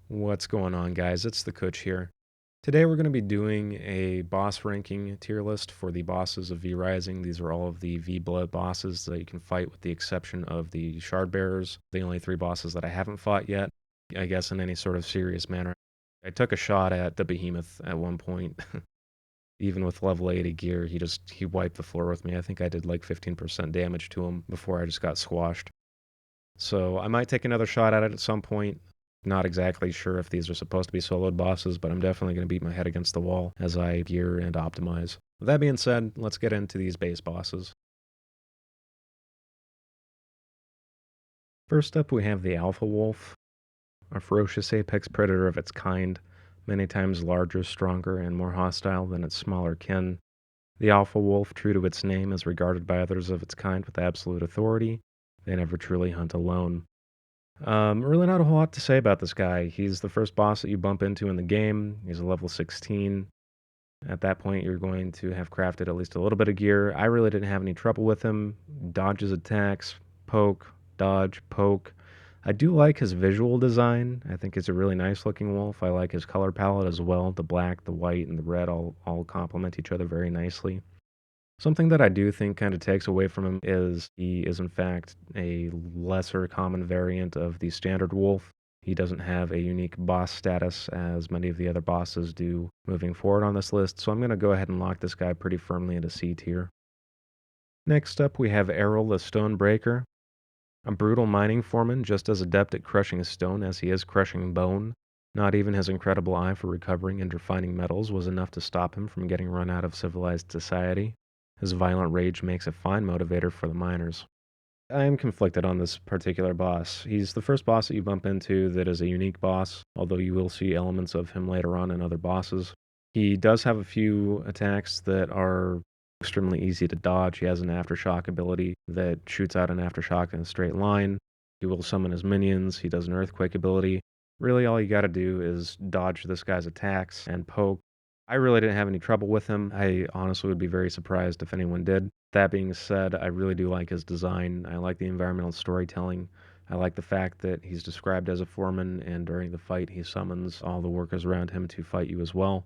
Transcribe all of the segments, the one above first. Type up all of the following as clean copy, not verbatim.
What's going on, guys? It's the Coach here. Today we're going to be doing a boss ranking tier list for the bosses of V Rising. These are all of the V Blood bosses that you can fight with the exception of the Shard Bearers, the only three bosses that I haven't fought yet, I guess in any sort of serious manner. I took a shot at the Behemoth at one point. Even with level 80 gear, he wiped the floor with me. I think I did like 15% damage to him before I just got squashed. So I might take another shot at it at some point. Not exactly sure if these are supposed to be soloed bosses, but I'm definitely going to beat my head against the wall as I gear and optimize. With that being said, let's get into these base bosses. First up, we have the Alpha Wolf, a ferocious apex predator of its kind, many times larger, stronger, and more hostile than its smaller kin. The Alpha Wolf, true to its name, is regarded by others of its kind with absolute authority. They never truly hunt alone. Really not a whole lot to say about this guy. He's the first boss that you bump into in the game. He's a level 16. At that point, you're going to have crafted at least a little bit of gear. I really didn't have any trouble with him. Dodges attacks, poke, dodge, poke. I do like his visual design. I think he's a really nice looking wolf. I like his color palette as well. The black, the white, and the red all complement each other very nicely. Something that I do think kind of takes away from him is he is in fact a lesser common variant of the standard wolf. He doesn't have a unique boss status as many of the other bosses do moving forward on this list, so I'm going to go ahead and lock this guy pretty firmly into C tier. Next up, we have Errol the Stonebreaker, a brutal mining foreman just as adept at crushing stone as he is crushing bone. Not even his incredible eye for recovering and refining metals was enough to stop him from getting run out of civilized society. His violent rage makes a fine motivator for the miners. I am conflicted on this particular boss. He's the first boss that you bump into that is a unique boss, although you will see elements of him later on in other bosses. He does have a few attacks that are extremely easy to dodge. He has an aftershock ability that shoots out an aftershock in a straight line. He will summon his minions. He does an earthquake ability. Really, all you gotta do is dodge this guy's attacks and poke. I really didn't have any trouble with him. I honestly would be very surprised if anyone did. That being said, I really do like his design. I like the environmental storytelling. I like the fact that he's described as a foreman, and during the fight, he summons all the workers around him to fight you as well.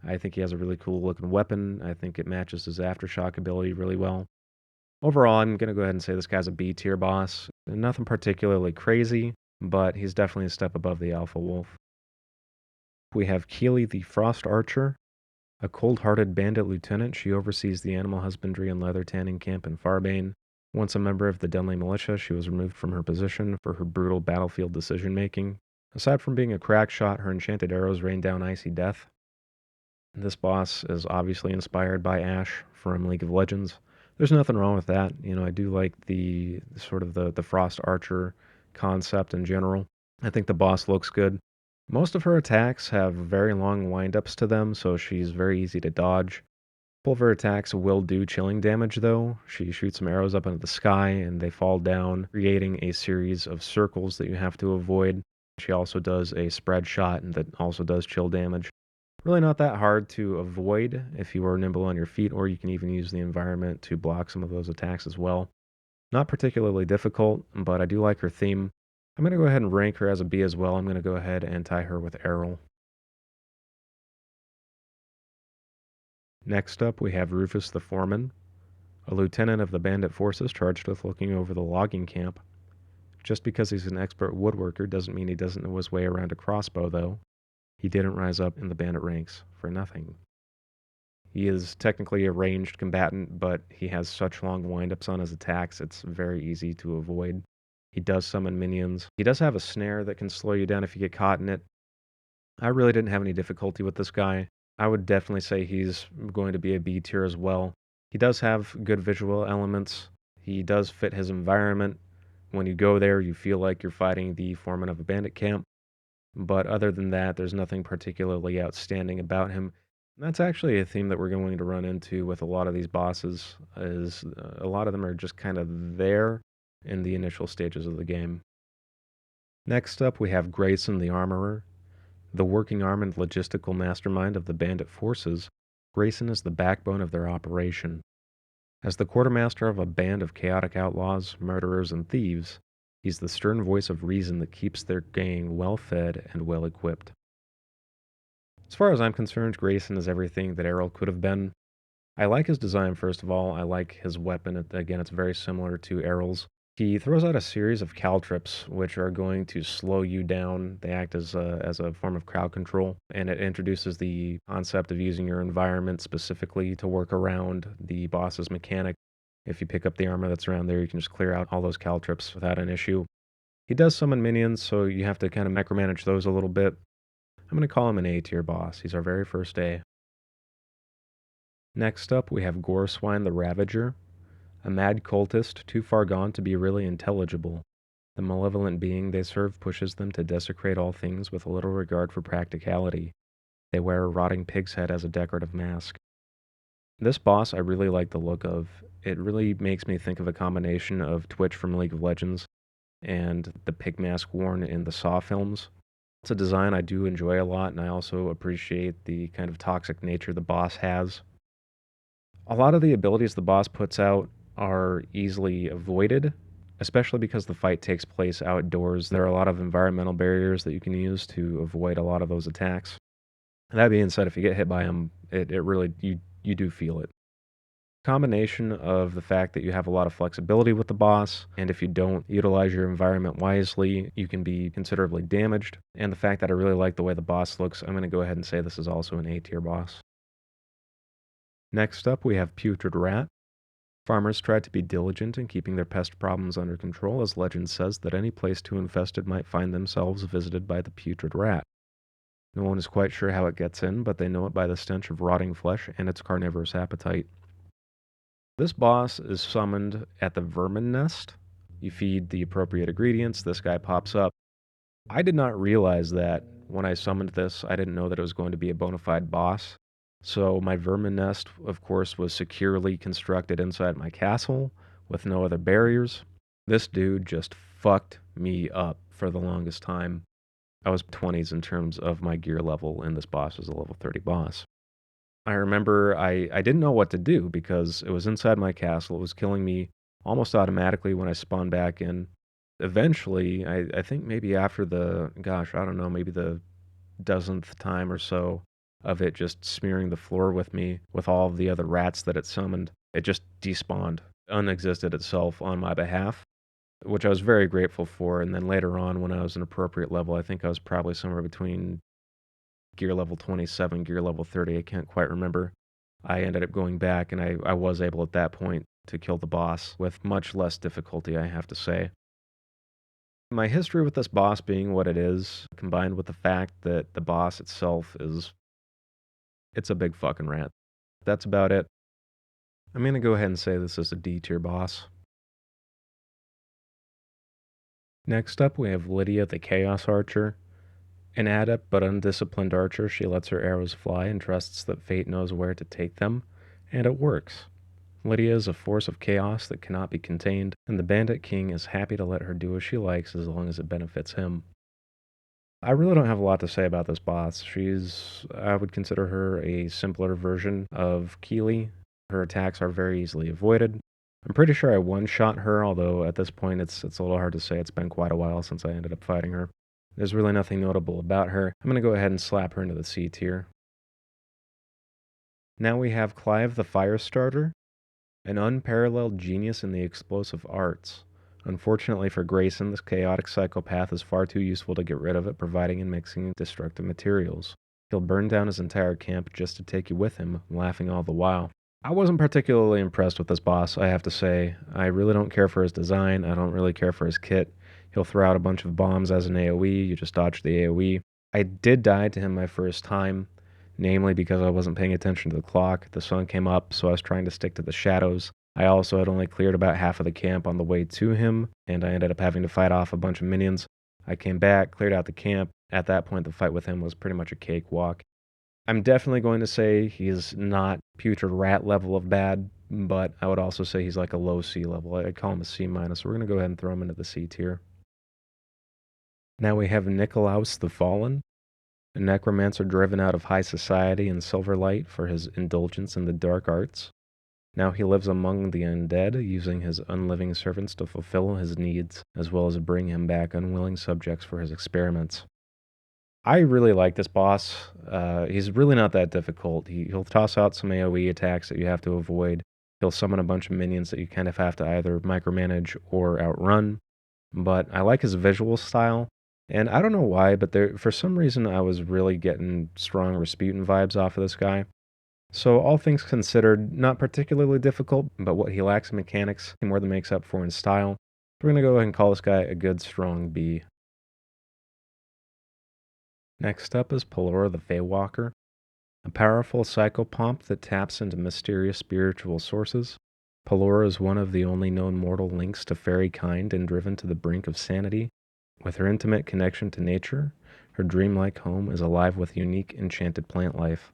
I think he has a really cool looking weapon. I think it matches his aftershock ability really well. Overall, I'm going to go ahead and say this guy's a B tier boss. Nothing particularly crazy, but he's definitely a step above the Alpha Wolf. We have Keely the Frost Archer, a cold-hearted bandit lieutenant. She oversees the animal husbandry and leather tanning camp in Farbane. Once a member of the Denley militia, she was removed from her position for her brutal battlefield decision-making. Aside from being a crack shot, her enchanted arrows rain down icy death. This boss is obviously inspired by Ash from League of Legends. There's nothing wrong with that. I do like the sort of the Frost Archer concept in general. I think the boss looks good. Most of her attacks have very long windups to them, so she's very easy to dodge. Couple of her attacks will do chilling damage, though. She shoots some arrows up into the sky, and they fall down, creating a series of circles that you have to avoid. She also does a spread shot, and that also does chill damage. Really not that hard to avoid if you are nimble on your feet, or you can even use the environment to block some of those attacks as well. Not particularly difficult, but I do like her theme. I'm going to go ahead and rank her as a B as well. I'm going to go ahead and tie her with Errol. Next up, we have Rufus the Foreman, a lieutenant of the bandit forces charged with looking over the logging camp. Just because he's an expert woodworker doesn't mean he doesn't know his way around a crossbow, though. He didn't rise up in the bandit ranks for nothing. He is technically a ranged combatant, but he has such long windups on his attacks, it's very easy to avoid. He does summon minions. He does have a snare that can slow you down if you get caught in it. I really didn't have any difficulty with this guy. I would definitely say he's going to be a B tier as well. He does have good visual elements. He does fit his environment. When you go there, you feel like you're fighting the foreman of a bandit camp. But other than that, there's nothing particularly outstanding about him. That's actually a theme that we're going to run into with a lot of these bosses, is a lot of them are just kind of there in the initial stages of the game. Next up, we have Grayson the Armorer. The working arm and logistical mastermind of the bandit forces, Grayson is the backbone of their operation. As the quartermaster of a band of chaotic outlaws, murderers, and thieves, He's the stern voice of reason that keeps their gang well-fed and well-equipped. As far as I'm concerned, Grayson is everything that Errol could have been. I like his design, first of all. I like his weapon. Again, it's very similar to Errol's. He throws out a series of caltrips, which are going to slow you down. They act as a form of crowd control, and it introduces the concept of using your environment specifically to work around the boss's mechanic. If you pick up the armor that's around there, you can just clear out all those caltrips without an issue. He does summon minions, so you have to kind of micromanage those a little bit. I'm going to call him an A tier boss. He's our very first A. Next up, we have Goreswine the Ravager, a mad cultist too far gone to be really intelligible. The malevolent being they serve pushes them to desecrate all things with little regard for practicality. They wear a rotting pig's head as a decorative mask. This boss I really like the look of. It really makes me think of a combination of Twitch from League of Legends and the pig mask worn in the Saw films. It's a design I do enjoy a lot, and I also appreciate the kind of toxic nature the boss has. A lot of the abilities the boss puts out are easily avoided, especially because the fight takes place outdoors. There are a lot of environmental barriers that you can use to avoid a lot of those attacks. That being said, if you get hit by them, it really, you do feel it. Combination of the fact that you have a lot of flexibility with the boss, and if you don't utilize your environment wisely, you can be considerably damaged, and the fact that I really like the way the boss looks, I'm going to go ahead and say this is also an A tier boss. Next up, we have Putrid Rat. Farmers tried to be diligent in keeping their pest problems under control, as legend says that any place too infested might find themselves visited by the putrid rat. No one is quite sure how it gets in, but they know it by the stench of rotting flesh and its carnivorous appetite. This boss is summoned at the Vermin Nest. You feed the appropriate ingredients, this guy pops up. I did not realize that when I summoned this. I didn't know that it was going to be a bona fide boss. So my vermin nest, of course, was securely constructed inside my castle with no other barriers. This dude just fucked me up for the longest time. I was 20s in terms of my gear level, and this boss was a level 30 boss. I remember I didn't know what to do because it was inside my castle. It was killing me almost automatically when I spawned back in. Eventually, I think maybe after the, gosh, I don't know, maybe the dozenth time or so of it just smearing the floor with me with all of the other rats that it summoned, it just despawned, unexisted itself on my behalf, which I was very grateful for. And then later on, when I was an appropriate level, I think I was probably somewhere between gear level 27, gear level 30, I can't quite remember. I ended up going back, and I was able at that point to kill the boss with much less difficulty, I have to say. My history with this boss being what it is, combined with the fact that the boss itself is, it's a big fucking rat. That's about it. I'm gonna go ahead and say this is a D tier boss. Next up, we have Lydia the Chaos Archer. An adept but undisciplined archer, she lets her arrows fly and trusts that fate knows where to take them, and it works. Lydia is a force of chaos that cannot be contained, and the Bandit King is happy to let her do as she likes as long as it benefits him. I really don't have a lot to say about this boss. I would consider her a simpler version of Keely. Her attacks are very easily avoided. I'm pretty sure I one-shot her, although at this point it's a little hard to say. It's been quite a while since I ended up fighting her. There's really nothing notable about her. I'm going to go ahead and slap her into the C tier. Now we have Clive the Firestarter, an unparalleled genius in the explosive arts. Unfortunately for Grayson, this chaotic psychopath is far too useful to get rid of at providing and mixing destructive materials. He'll burn down his entire camp just to take you with him, laughing all the while. I wasn't particularly impressed with this boss, I have to say. I really don't care for his design, I don't really care for his kit. He'll throw out a bunch of bombs as an AoE, you just dodge the AoE. I did die to him my first time, namely because I wasn't paying attention to the clock. The sun came up, so I was trying to stick to the shadows. I also had only cleared about half of the camp on the way to him, and I ended up having to fight off a bunch of minions. I came back, cleared out the camp. At that point, the fight with him was pretty much a cakewalk. I'm definitely going to say he's not putrid rat level of bad, but I would also say he's like a low C level. I'd call him a C minus, so we're going to go ahead and throw him into the C tier. Now we have Nikolaus the Fallen, a necromancer driven out of high society in Silverlight for his indulgence in the dark arts. Now he lives among the undead, using his unliving servants to fulfill his needs, as well as bring him back unwilling subjects for his experiments. I really like this boss. He's really not that difficult. He'll toss out some AoE attacks that you have to avoid. He'll summon a bunch of minions that you kind of have to either micromanage or outrun. But I like his visual style. And I don't know why, but for some reason I was really getting strong Rasputin vibes off of this guy. So all things considered, not particularly difficult, but what he lacks in mechanics, he more than makes up for in style. So we're going to go ahead and call this guy a good strong B. Next up is Pelora the Feywalker, a powerful psychopomp that taps into mysterious spiritual sources. Pelora is one of the only known mortal links to fairy kind and driven to the brink of sanity. With her intimate connection to nature, her dreamlike home is alive with unique enchanted plant life.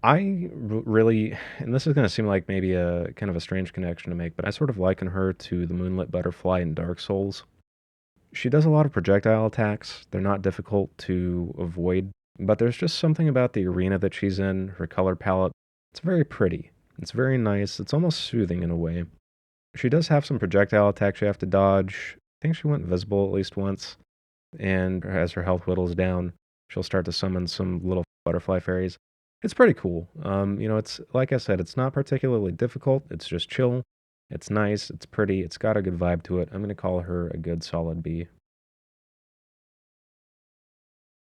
I really, and this is going to seem like maybe a kind of a strange connection to make, but I sort of liken her to the Moonlit Butterfly in Dark Souls. She does a lot of projectile attacks. They're not difficult to avoid, but there's just something about the arena that she's in, her color palette. It's very pretty. It's very nice. It's almost soothing in a way. She does have some projectile attacks you have to dodge. I think she went invisible at least once, and as her health whittles down, she'll start to summon some little butterfly fairies. It's pretty cool. It's like I said, it's not particularly difficult. It's just chill. It's nice, it's pretty, it's got a good vibe to it. I'm going to call her a good solid B.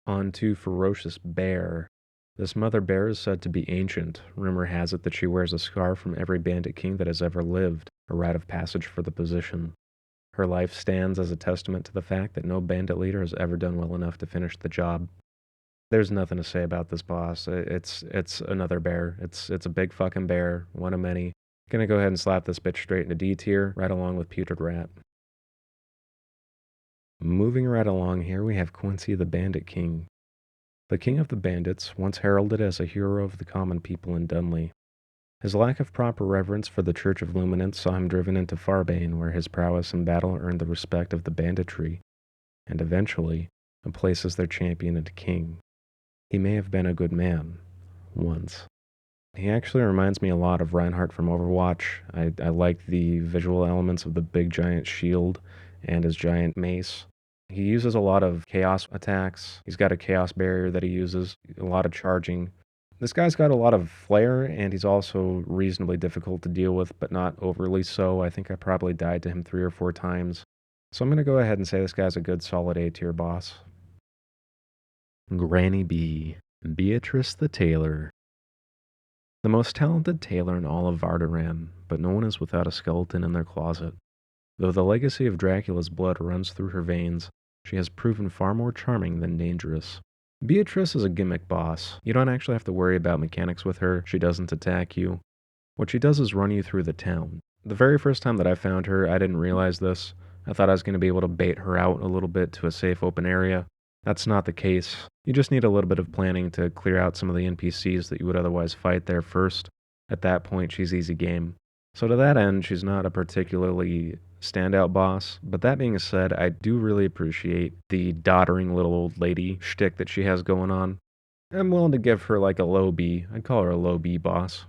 On to Ferocious Bear. This mother bear is said to be ancient. Rumor has it that she wears a scar from every bandit king that has ever lived, a rite of passage for the position. Her life stands as a testament to the fact that no bandit leader has ever done well enough to finish the job. There's nothing to say about this boss. It's another bear. It's a big fucking bear, one of many. Gonna go ahead and slap this bitch straight into D tier, right along with Putrid Rat. Moving right along here, we have Quincy the Bandit King. The king of the bandits, once heralded as a hero of the common people in Dunley. His lack of proper reverence for the Church of Luminance saw him driven into Farbane, where his prowess in battle earned the respect of the banditry, and eventually, a place as their champion and king. He may have been a good man, once. He actually reminds me a lot of Reinhardt from Overwatch. I like the visual elements of the big giant shield and his giant mace. He uses a lot of chaos attacks. He's got a chaos barrier that he uses, a lot of charging. This guy's got a lot of flair, and he's also reasonably difficult to deal with, but not overly so. I think I probably died to him 3 or 4 times. So I'm going to go ahead and say this guy's a good solid A tier boss. Granny B. Beatrice the Tailor. The most talented tailor in all of Vardaran, but no one is without a skeleton in their closet. Though the legacy of Dracula's blood runs through her veins, she has proven far more charming than dangerous. Beatrice is a gimmick boss. You don't actually have to worry about mechanics with her. She doesn't attack you. What she does is run you through the town. The very first time that I found her, I didn't realize this. I thought I was going to be able to bait her out a little bit to a safe open area. That's not the case. You just need a little bit of planning to clear out some of the NPCs that you would otherwise fight there first. At that point, she's easy game. So to that end, she's not a particularly standout boss, but that being said, I do really appreciate the doddering little old lady shtick that she has going on. I'm willing to give her like a low B. I'd call her a low B boss.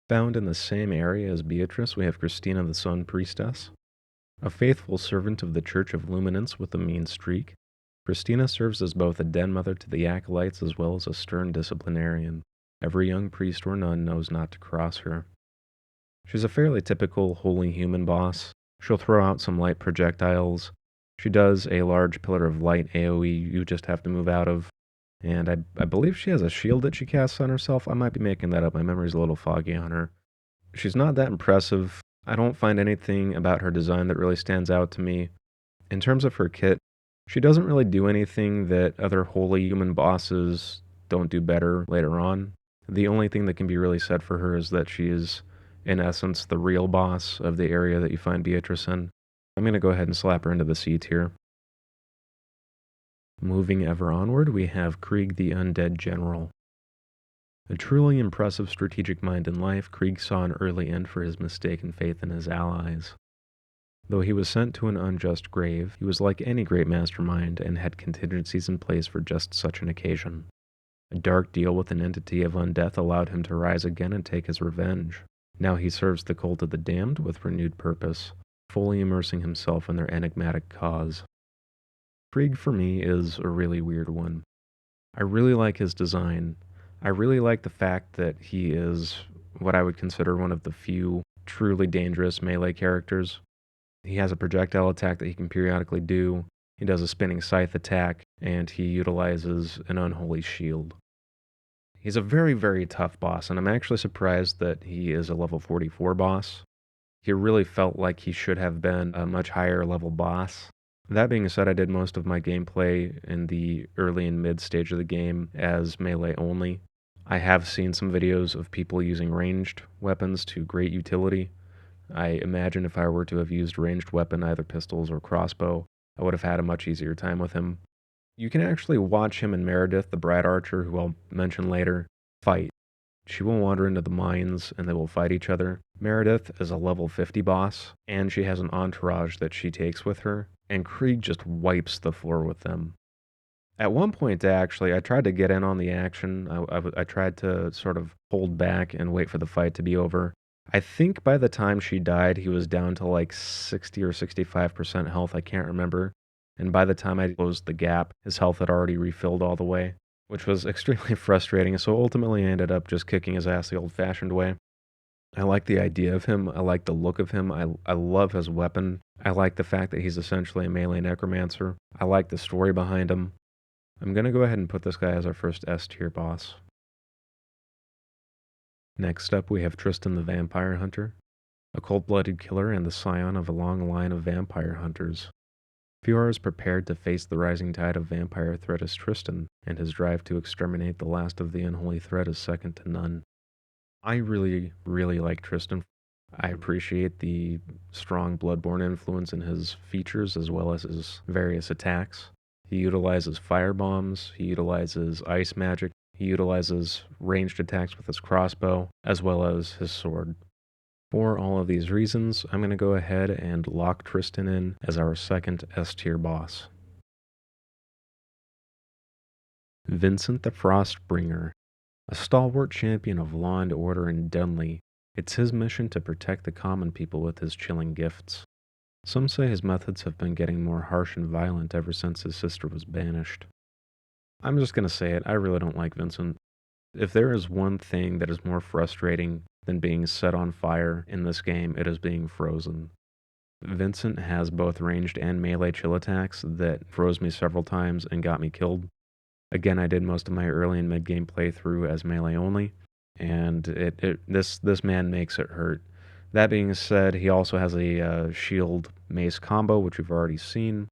Found in the same area as Beatrice, we have Christina the Sun Priestess. A faithful servant of the Church of Luminance with a mean streak, Christina serves as both a den mother to the acolytes as well as a stern disciplinarian. Every young priest or nun knows not to cross her. She's a fairly typical holy human boss. She'll throw out some light projectiles. She does a large pillar of light AoE you just have to move out of. And I believe she has a shield that she casts on herself. I might be making that up. My memory's a little foggy on her. She's not that impressive. I don't find anything about her design that really stands out to me. In terms of her kit, she doesn't really do anything that other holy human bosses don't do better later on. The only thing that can be really said for her is that she is, in essence, the real boss of the area that you find Beatrice in. I'm going to go ahead and slap her into the C tier. Moving ever onward, we have Krieg the Undead General. A truly impressive strategic mind in life, Krieg saw an early end for his mistaken faith in his allies. Though he was sent to an unjust grave, he was like any great mastermind and had contingencies in place for just such an occasion. A dark deal with an entity of undeath allowed him to rise again and take his revenge. Now he serves the cult of the damned with renewed purpose, fully immersing himself in their enigmatic cause. Krieg for me is a really weird one. I really like his design. I really like the fact that he is what I would consider one of the few truly dangerous melee characters. He has a projectile attack that he can periodically do, he does a spinning scythe attack, and he utilizes an unholy shield. He's a very, very tough boss, and I'm actually surprised that he is a level 44 boss. He really felt like he should have been a much higher level boss. That being said, I did most of my gameplay in the early and mid stage of the game as melee only. I have seen some videos of people using ranged weapons to great utility. I imagine if I were to have used ranged weapon, either pistols or crossbow, I would have had a much easier time with him. You can actually watch him and Meredith, the Brad Archer, who I'll mention later, fight. She will wander into the mines and they will fight each other. Meredith is a level 50 boss, and she has an entourage that she takes with her, and Krieg just wipes the floor with them. At one point, actually, I tried to get in on the action. I tried to sort of hold back and wait for the fight to be over. I think by the time she died, he was down to like 60 or 65% health. I can't remember. And by the time I closed the gap, his health had already refilled all the way, which was extremely frustrating. So ultimately, I ended up just kicking his ass the old-fashioned way. I like the idea of him. I like the look of him. I love his weapon. I like the fact that he's essentially a melee necromancer. I like the story behind him. I'm going to go ahead and put this guy as our first S tier boss. Next up, we have Tristan the Vampire Hunter, a cold-blooded killer and the scion of a long line of vampire hunters. Fiora is prepared to face the rising tide of vampire threat as Tristan, and his drive to exterminate the last of the unholy threat is second to none. I really, really like Tristan. I appreciate the strong Bloodborne influence in his features as well as his various attacks. He utilizes fire bombs, he utilizes ice magic, he utilizes ranged attacks with his crossbow, as well as his sword. For all of these reasons, I'm going to go ahead and lock Tristan in as our second S tier boss. Vincent the Frostbringer, a stalwart champion of law and order in Dunley. It's his mission to protect the common people with his chilling gifts. Some say his methods have been getting more harsh and violent ever since his sister was banished. I'm just going to say it, I really don't like Vincent. If there is one thing that is more frustrating than being set on fire in this game, it is being frozen. Vincent has both ranged and melee chill attacks that froze me several times and got me killed. Again, I did most of my early and mid-game playthrough as melee only, and this man makes it hurt. That being said, he also has a shield mace combo, which we've already seen.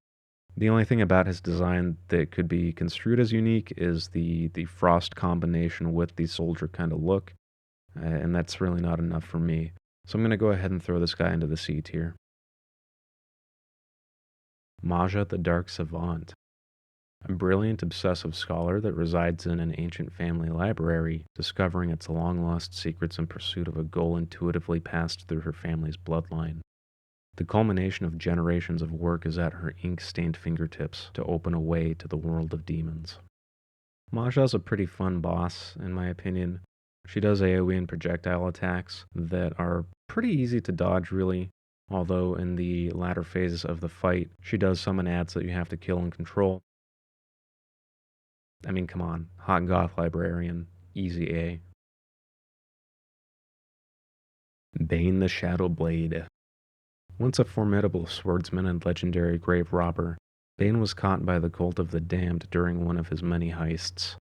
The only thing about his design that could be construed as unique is the frost combination with the soldier kind of look, and that's really not enough for me. So I'm going to go ahead and throw this guy into the C tier. Maja the Dark Savant, a brilliant obsessive scholar that resides in an ancient family library, discovering its long-lost secrets in pursuit of a goal intuitively passed through her family's bloodline. The culmination of generations of work is at her ink-stained fingertips to open a way to the world of demons. Maja's a pretty fun boss, in my opinion. She does AoE and projectile attacks that are pretty easy to dodge, really, although in the latter phases of the fight, she does summon ads that you have to kill and control. I mean, come on, Hot Goth Librarian, easy A. Bane the Shadow Blade. Once a formidable swordsman and legendary grave robber, Bane was caught by the cult of the damned during one of his many heists.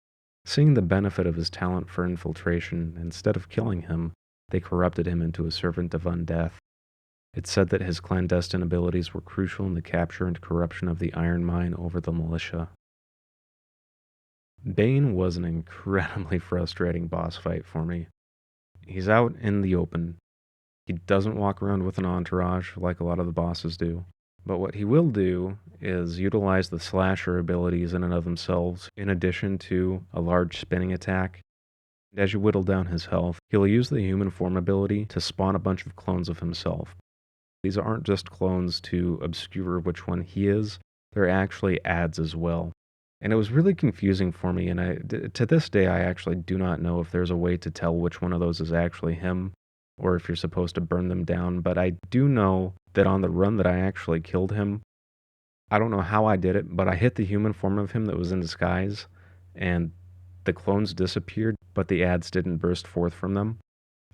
Seeing the benefit of his talent for infiltration, instead of killing him, they corrupted him into a servant of undeath. It's said that his clandestine abilities were crucial in the capture and corruption of the iron mine over the militia. Bane was an incredibly frustrating boss fight for me. He's out in the open. He doesn't walk around with an entourage like a lot of the bosses do. But what he will do is utilize the slasher abilities in and of themselves, in addition to a large spinning attack. As you whittle down his health, he'll use the human form ability to spawn a bunch of clones of himself. These aren't just clones to obscure which one he is, they're actually ads as well. And it was really confusing for me, and to this day, I actually do not know if there's a way to tell which one of those is actually him, or if you're supposed to burn them down, but I do know that on the run that I actually killed him, I don't know how I did it, but I hit the human form of him that was in disguise, and the clones disappeared, but the ads didn't burst forth from them.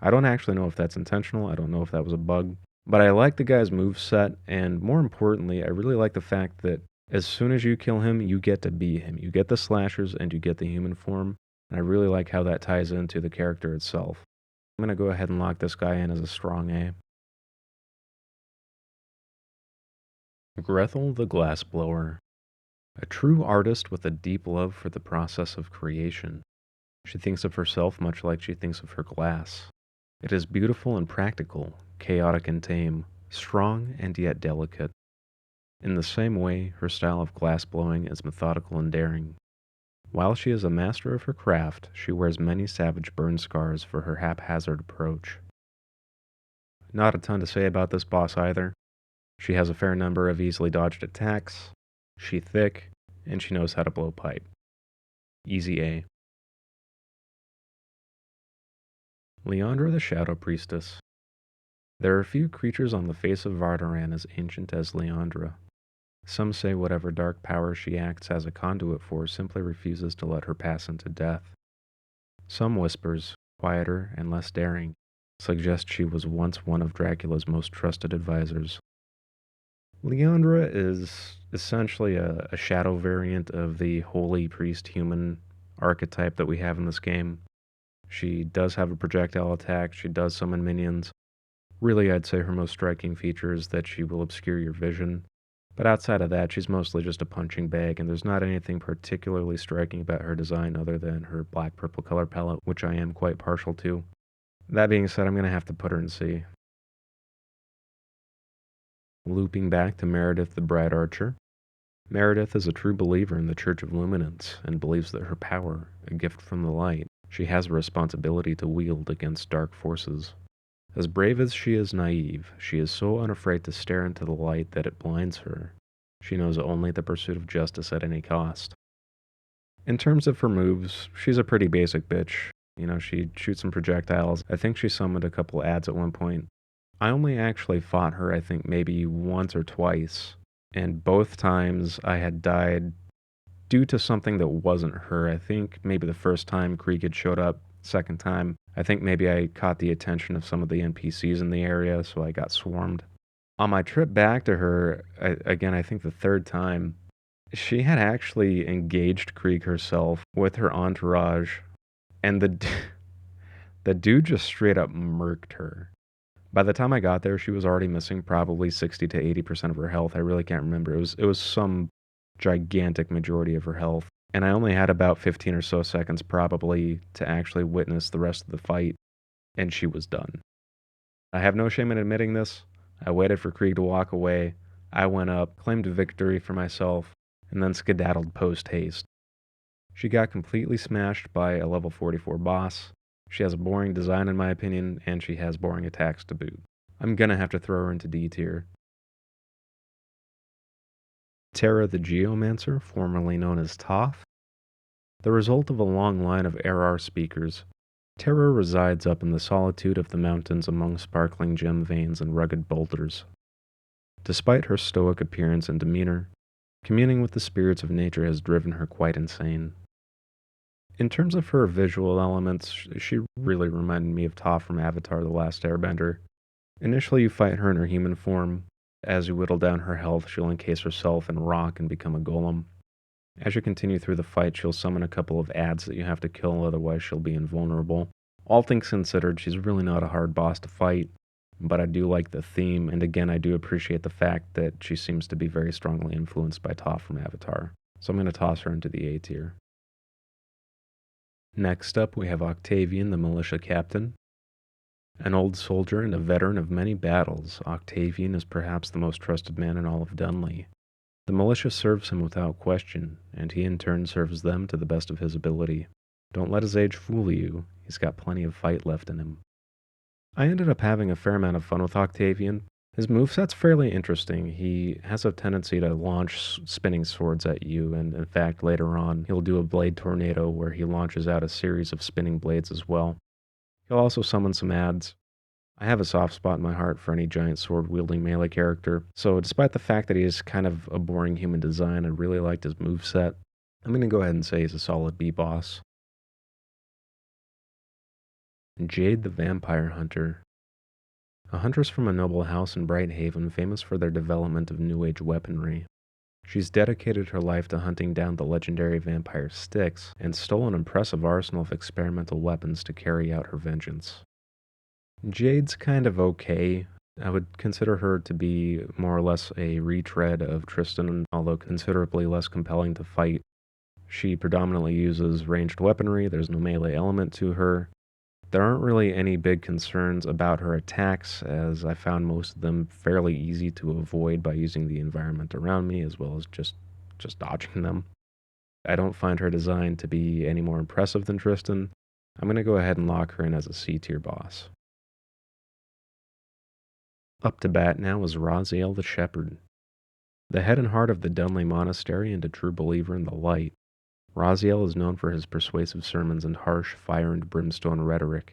I don't actually know if that's intentional, I don't know if that was a bug, but I like the guy's move set, and more importantly, I really like the fact that as soon as you kill him, you get to be him. You get the slashers and you get the human form, and I really like how that ties into the character itself. I'm gonna go ahead and lock this guy in as a strong A. Grethel the Glassblower. A true artist with a deep love for the process of creation. She thinks of herself much like she thinks of her glass. It is beautiful and practical, chaotic and tame, strong and yet delicate. In the same way, her style of glass blowing is methodical and daring. While she is a master of her craft, she wears many savage burn scars for her haphazard approach. Not a ton to say about this boss either. She has a fair number of easily dodged attacks, she's thick, and she knows how to blow pipe. Easy A. Liandra the Shadow Priestess. There are few creatures on the face of Vardaran as ancient as Liandra. Some say whatever dark power she acts as a conduit for simply refuses to let her pass into death. Some whispers, quieter and less daring, suggest she was once one of Dracula's most trusted advisors. Liandra is essentially a shadow variant of the holy priest human archetype that we have in this game. She does have a projectile attack, she does summon minions. Really, I'd say her most striking feature is that she will obscure your vision. But outside of that, she's mostly just a punching bag, and there's not anything particularly striking about her design other than her black-purple color palette, which I am quite partial to. That being said, I'm going to have to put her in C. Looping back to Meredith the Bright Archer. Meredith is a true believer in the Church of Luminance, and believes that her power, a gift from the light, she has a responsibility to wield against dark forces. As brave as she is naive, she is so unafraid to stare into the light that it blinds her. She knows only the pursuit of justice at any cost. In terms of her moves, she's a pretty basic bitch. You know, she shoots some projectiles. I think she summoned a couple ads at one point. I only actually fought her, I think, maybe once or twice. And both times I had died due to something that wasn't her. I think maybe the first time Krieg had showed up, second time, I think maybe I caught the attention of some of the NPCs in the area, so I got swarmed. On my trip back to her, again, I think the third time, she had actually engaged Krieg herself with her entourage, and the dude just straight up murked her. By the time I got there, she was already missing probably 60 to 80% of her health. I really can't remember. It was some gigantic majority of her health. And I only had about 15 or so seconds probably to actually witness the rest of the fight, and she was done. I have no shame in admitting this. I waited for Krieg to walk away. I went up, claimed victory for myself, and then skedaddled post-haste. She got completely smashed by a level 44 boss. She has a boring design in my opinion, and she has boring attacks to boot. I'm gonna have to throw her into D tier. Terra the Geomancer, formerly known as Toph. The result of a long line of RR speakers, Terra resides up in the solitude of the mountains among sparkling gem veins and rugged boulders. Despite her stoic appearance and demeanor, communing with the spirits of nature has driven her quite insane. In terms of her visual elements, she really reminded me of Toph from Avatar The Last Airbender. Initially, you fight her in her human form. As you whittle down her health, she'll encase herself in rock and become a golem. As you continue through the fight, she'll summon a couple of ads that you have to kill, otherwise she'll be invulnerable. All things considered, she's really not a hard boss to fight, but I do like the theme, and again, I do appreciate the fact that she seems to be very strongly influenced by Toph from Avatar. So I'm going to toss her into the A tier. Next up, we have Octavian, the militia captain. An old soldier and a veteran of many battles, Octavian is perhaps the most trusted man in all of Dunley. The militia serves him without question, and he in turn serves them to the best of his ability. Don't let his age fool you, he's got plenty of fight left in him. I ended up having a fair amount of fun with Octavian. His moveset's fairly interesting. He has a tendency to launch spinning swords at you, and in fact, later on, he'll do a blade tornado where he launches out a series of spinning blades as well. He'll also summon some ads. I have a soft spot in my heart for any giant sword wielding melee character, so despite the fact that he is kind of a boring human design, I really liked his moveset. I'm going to go ahead and say he's a solid B boss. Jade the Vampire Hunter. A huntress from a noble house in Brighthaven, famous for their development of New Age weaponry. She's dedicated her life to hunting down the legendary vampire Styx, and stole an impressive arsenal of experimental weapons to carry out her vengeance. Jade's kind of okay. I would consider her to be more or less a retread of Tristan, although considerably less compelling to fight. She predominantly uses ranged weaponry, there's no melee element to her. There aren't really any big concerns about her attacks, as I found most of them fairly easy to avoid by using the environment around me, as well as just dodging them. I don't find her design to be any more impressive than Tristan. I'm going to go ahead and lock her in as a C-tier boss. Up to bat now is Raziel the Shepherd. The head and heart of the Dunley Monastery and a true believer in the light, Raziel is known for his persuasive sermons and harsh, fire and brimstone rhetoric.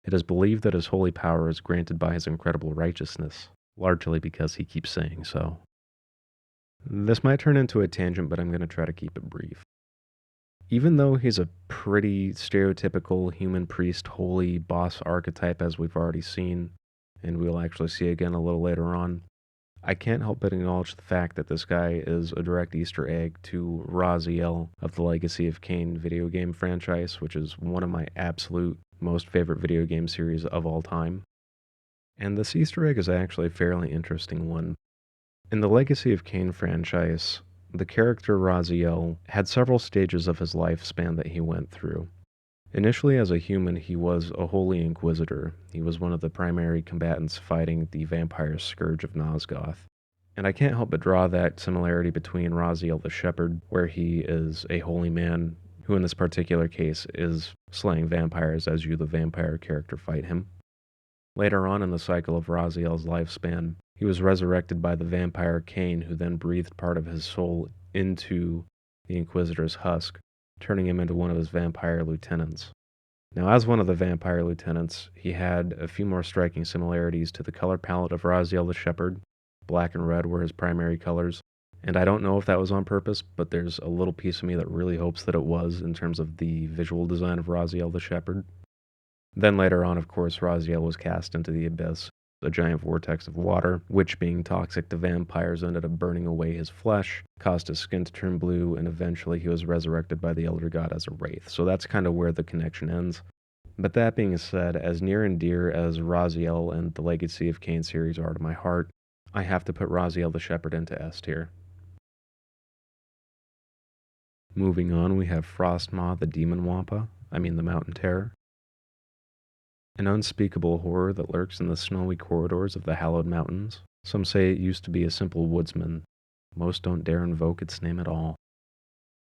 It is believed that his holy power is granted by his incredible righteousness, largely because he keeps saying so. This might turn into a tangent, but I'm going to try to keep it brief. Even though he's a pretty stereotypical human priest, holy boss archetype, as we've already seen, and we'll actually see again a little later on, I can't help but acknowledge the fact that this guy is a direct Easter egg to Raziel of the Legacy of Kain video game franchise, which is one of my absolute most favorite video game series of all time. And this Easter egg is actually a fairly interesting one. In the Legacy of Kain franchise, the character Raziel had several stages of his lifespan that he went through. Initially, as a human, he was a Holy Inquisitor. He was one of the primary combatants fighting the vampire scourge of Nosgoth. And I can't help but draw that similarity between Raziel the Shepherd, where he is a holy man, who in this particular case is slaying vampires as you, the vampire character, fight him. Later on in the cycle of Raziel's lifespan, he was resurrected by the vampire Kain, who then breathed part of his soul into the Inquisitor's husk, turning him into one of his vampire lieutenants. Now, as one of the vampire lieutenants, he had a few more striking similarities to the color palette of Raziel the Shepherd. Black and red were his primary colors, and I don't know if that was on purpose, but there's a little piece of me that really hopes that it was in terms of the visual design of Raziel the Shepherd. Then later on, of course, Raziel was cast into the abyss, a giant vortex of water, which, being toxic to vampires, ended up burning away his flesh, caused his skin to turn blue, and eventually he was resurrected by the Elder God as a wraith. So that's kind of where the connection ends. But that being said, as near and dear as Raziel and the Legacy of Kain series are to my heart, I have to put Raziel the Shepherd into S tier. Moving on, we have Frostmaw the Demon Wampa, the Mountain Terror. An unspeakable horror that lurks in the snowy corridors of the hallowed mountains. Some say it used to be a simple woodsman. Most don't dare invoke its name at all.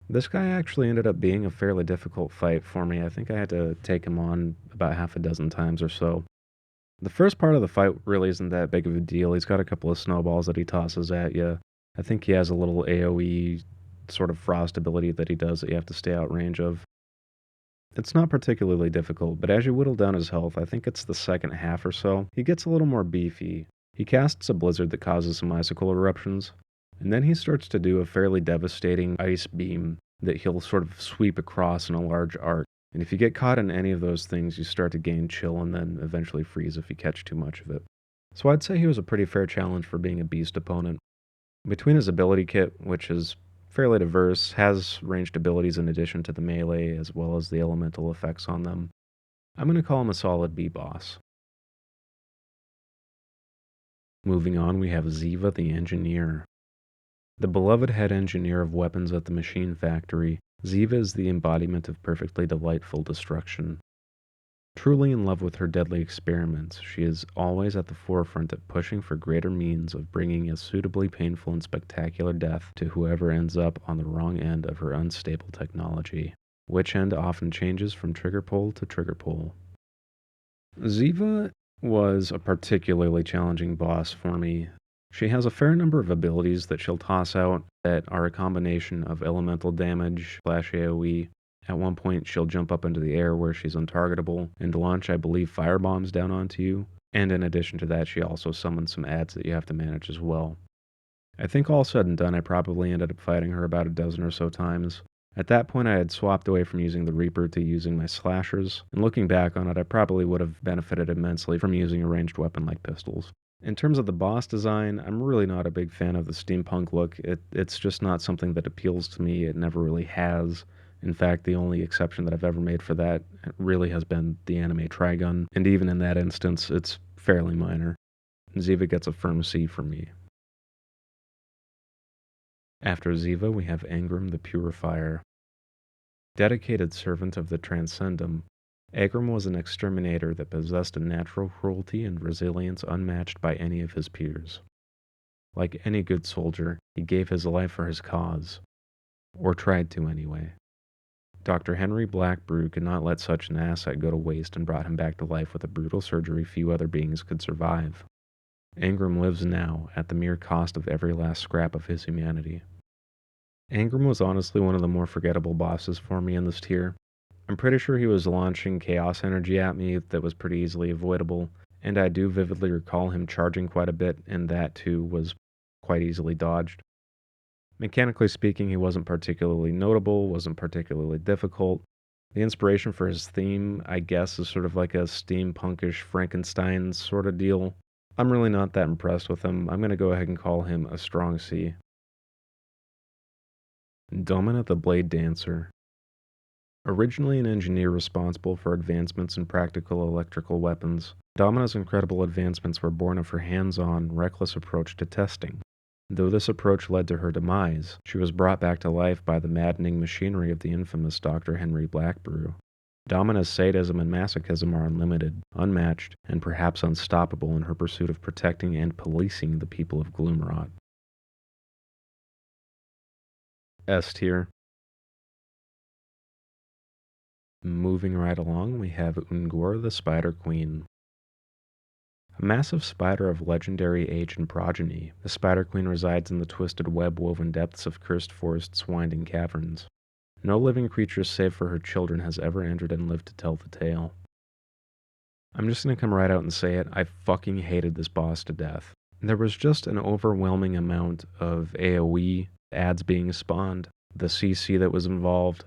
This guy actually ended up being a fairly difficult fight for me. I think I had to take him on about half a dozen times or so. The first part of the fight really isn't that big of a deal. He's got a couple of snowballs that he tosses at you. I think he has a little AoE sort of frost ability that he does that you have to stay out range of. It's not particularly difficult, but as you whittle down his health, I think it's the second half or so, he gets a little more beefy. He casts a blizzard that causes some icicle eruptions, and then he starts to do a fairly devastating ice beam that he'll sort of sweep across in a large arc. And if you get caught in any of those things, you start to gain chill and then eventually freeze if you catch too much of it. So I'd say he was a pretty fair challenge for being a beast opponent. Between his ability kit, which is fairly diverse, has ranged abilities in addition to the melee as well as the elemental effects on them, I'm going to call him a solid B boss. Moving on, we have Ziva the Engineer. The beloved head engineer of weapons at the machine factory, Ziva is the embodiment of perfectly delightful destruction. Truly in love with her deadly experiments, she is always at the forefront of pushing for greater means of bringing a suitably painful and spectacular death to whoever ends up on the wrong end of her unstable technology, which end often changes from trigger pull to trigger pull. Ziva was a particularly challenging boss for me. She has a fair number of abilities that she'll toss out that are a combination of elemental damage slash AoE. At one point, she'll jump up into the air where she's untargetable and launch, I believe, firebombs down onto you. And in addition to that, she also summons some adds that you have to manage as well. I think all said and done, I probably ended up fighting her about a dozen or so times. At that point, I had swapped away from using the Reaper to using my slashers, and looking back on it, I probably would have benefited immensely from using a ranged weapon like pistols. In terms of the boss design, I'm really not a big fan of the steampunk look. It's just not something that appeals to me. It never really has. In fact, the only exception that I've ever made for that really has been the anime Trigun, and even in that instance, it's fairly minor. Ziva gets a firm C for me. After Ziva, we have Angrim the Purifier. Dedicated servant of the Transcendum, Angrim was an exterminator that possessed a natural cruelty and resilience unmatched by any of his peers. Like any good soldier, he gave his life for his cause. Or tried to, anyway. Dr. Henry Blackbrew could not let such an asset go to waste and brought him back to life with a brutal surgery few other beings could survive. Angrim lives now, at the mere cost of every last scrap of his humanity. Angrim was honestly one of the more forgettable bosses for me in this tier. I'm pretty sure he was launching chaos energy at me that was pretty easily avoidable, and I do vividly recall him charging quite a bit, and that too was quite easily dodged. Mechanically speaking, he wasn't particularly notable, wasn't particularly difficult. The inspiration for his theme, I guess, is sort of like a steampunkish Frankenstein sort of deal. I'm really not that impressed with him. I'm going to go ahead and call him a strong C. Domina the Blade Dancer. Originally an engineer responsible for advancements in practical electrical weapons, Domina's incredible advancements were born of her hands-on, reckless approach to testing. Though this approach led to her demise, she was brought back to life by the maddening machinery of the infamous Dr. Henry Blackbrew. Domina's sadism and masochism are unlimited, unmatched, and perhaps unstoppable in her pursuit of protecting and policing the people of Gloomrot. S tier. Moving right along, we have Ungora the Spider Queen. A massive spider of legendary age and progeny, the Spider Queen resides in the twisted web-woven depths of Cursed Forest's winding caverns. No living creature save for her children has ever entered and lived to tell the tale. I'm just gonna come right out and say it, I fucking hated this boss to death. There was just an overwhelming amount of AoE, ads being spawned, the CC that was involved.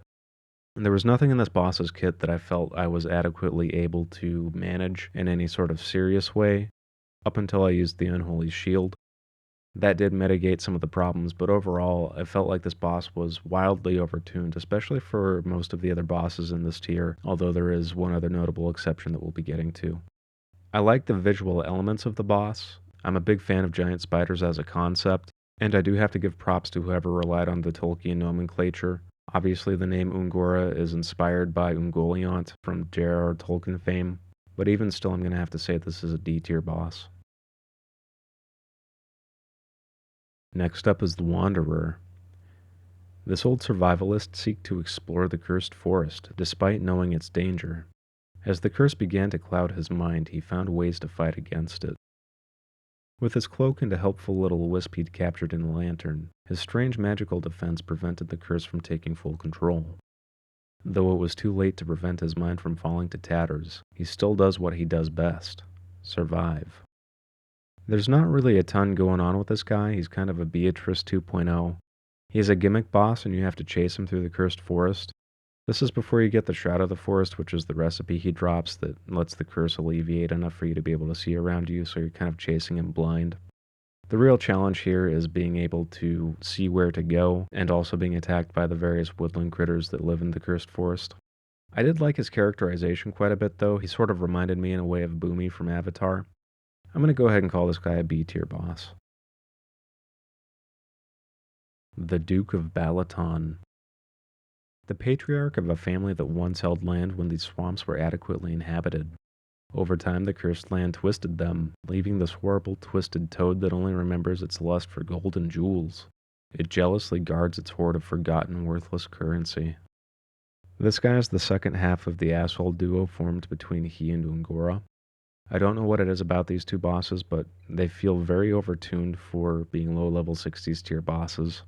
And there was nothing in this boss's kit that I felt I was adequately able to manage in any sort of serious way, up until I used the Unholy Shield. That did mitigate some of the problems, but overall, I felt like this boss was wildly overtuned, especially for most of the other bosses in this tier, although there is one other notable exception that we'll be getting to. I like the visual elements of the boss. I'm a big fan of giant spiders as a concept, and I do have to give props to whoever relied on the Tolkien nomenclature. Obviously, the name Ungora is inspired by Ungoliant from J.R.R. Tolkien fame, but even still, I'm going to have to say this is a D tier boss. Next up is the Wanderer. This old survivalist seeks to explore the cursed forest, despite knowing its danger. As the curse began to cloud his mind, he found ways to fight against it. With his cloak and a helpful little wisp he'd captured in the lantern, his strange magical defense prevented the curse from taking full control. Though it was too late to prevent his mind from falling to tatters, he still does what he does best: survive. There's not really a ton going on with this guy. He's kind of a Beatrice 2.0. He's a gimmick boss and you have to chase him through the cursed forest. This is before you get the Shroud of the Forest, which is the recipe he drops that lets the curse alleviate enough for you to be able to see around you, so you're kind of chasing him blind. The real challenge here is being able to see where to go, and also being attacked by the various woodland critters that live in the cursed forest. I did like his characterization quite a bit though. He sort of reminded me in a way of Boomy from Avatar. I'm going to go ahead and call this guy a B tier boss. The Duke of Balaton. The patriarch of a family that once held land when these swamps were adequately inhabited. Over time, the cursed land twisted them, leaving this horrible, twisted toad that only remembers its lust for gold and jewels. It jealously guards its hoard of forgotten, worthless currency. This guy is the second half of the asshole duo formed between he and Ungora. I don't know what it is about these two bosses, but they feel very overtuned for being low-level 60s tier bosses.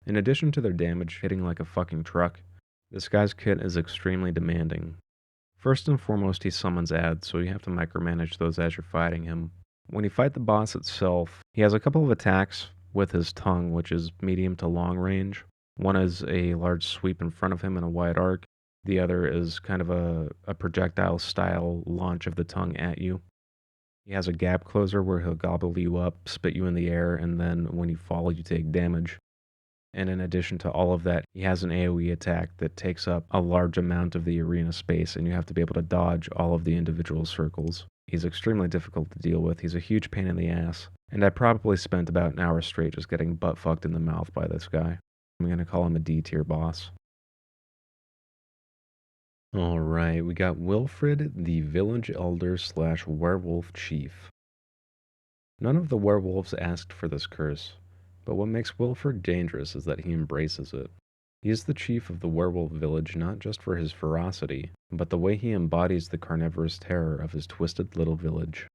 In addition to their damage hitting like a fucking truck, this guy's kit is extremely demanding. First and foremost, he summons ads, so you have to micromanage those as you're fighting him. When you fight the boss itself, he has a couple of attacks with his tongue, which is medium to long range. One is a large sweep in front of him in a wide arc. The other is kind of a projectile style launch of the tongue at you. He has a gap closer where he'll gobble you up, spit you in the air, and then when you fall, you take damage. And in addition to all of that, he has an AoE attack that takes up a large amount of the arena space, and you have to be able to dodge all of the individual circles. He's extremely difficult to deal with. He's a huge pain in the ass. And I probably spent about an hour straight just getting butt fucked in the mouth by this guy. I'm going to call him a D tier boss. Alright, we got Wilfred, the village elder / werewolf chief. None of the werewolves asked for this curse, but what makes Wilfred dangerous is that he embraces it. He is the chief of the werewolf village not just for his ferocity, but the way he embodies the carnivorous terror of his twisted little village.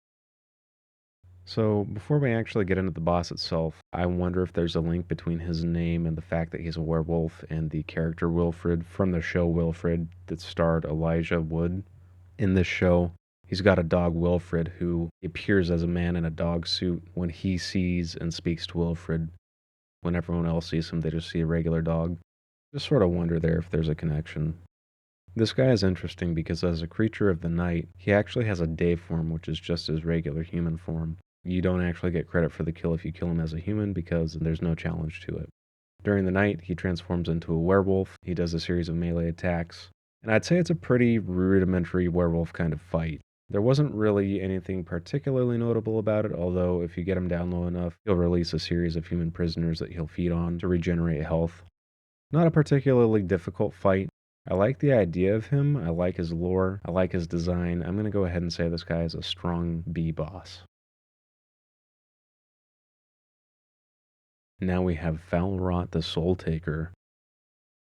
So, before we actually get into the boss itself, I wonder if there's a link between his name and the fact that he's a werewolf and the character Wilfred from the show Wilfred that starred Elijah Wood. In this show, he's got a dog, Wilfred, who appears as a man in a dog suit when he sees and speaks to Wilfred. When everyone else sees him, they just see a regular dog. Just sort of wonder there if there's a connection. This guy is interesting because as a creature of the night, he actually has a day form, which is just his regular human form. You don't actually get credit for the kill if you kill him as a human because there's no challenge to it. During the night, he transforms into a werewolf. He does a series of melee attacks. And I'd say it's a pretty rudimentary werewolf kind of fight. There wasn't really anything particularly notable about it, although if you get him down low enough, he'll release a series of human prisoners that he'll feed on to regenerate health. Not a particularly difficult fight. I like the idea of him, I like his lore, I like his design. I'm going to go ahead and say this guy is a strong B boss. Now we have Falrot the Soul Taker.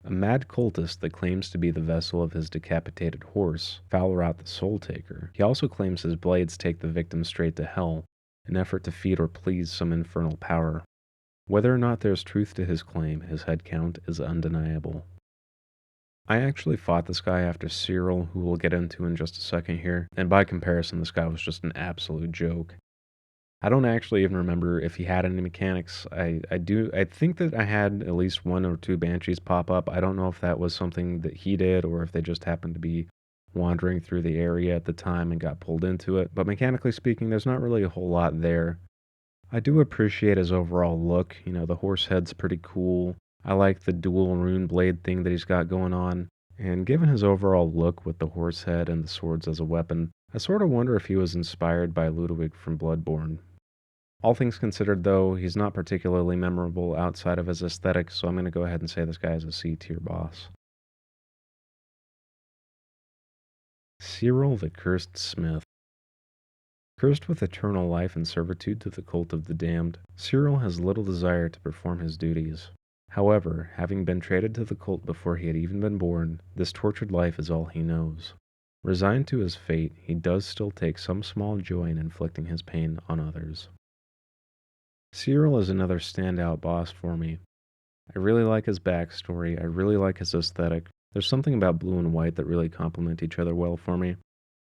A mad cultist that claims to be the vessel of his decapitated horse, Falrot the Soul Taker. He also claims his blades take the victim straight to hell, an effort to feed or please some infernal power. Whether or not there's truth to his claim, his head count is undeniable. I actually fought this guy after Cyril, who we'll get into in just a second here, and by comparison, this guy was just an absolute joke. I don't actually even remember if he had any mechanics. I think that I had at least 1 or 2 banshees pop up. I don't know if that was something that he did or if they just happened to be wandering through the area at the time and got pulled into it. But mechanically speaking, there's not really a whole lot there. I do appreciate his overall look. You know, the horse head's pretty cool. I like the dual rune blade thing that he's got going on. And given his overall look with the horse head and the swords as a weapon, I sort of wonder if he was inspired by Ludwig from Bloodborne. All things considered, though, he's not particularly memorable outside of his aesthetic, so I'm going to go ahead and say this guy is a C tier boss. Cyril the Cursed Smith. Cursed with eternal life and servitude to the cult of the damned, Cyril has little desire to perform his duties. However, having been traded to the cult before he had even been born, this tortured life is all he knows. Resigned to his fate, he does still take some small joy in inflicting his pain on others. Cyril is another standout boss for me. I really like his backstory, I really like his aesthetic. There's something about blue and white that really complement each other well for me.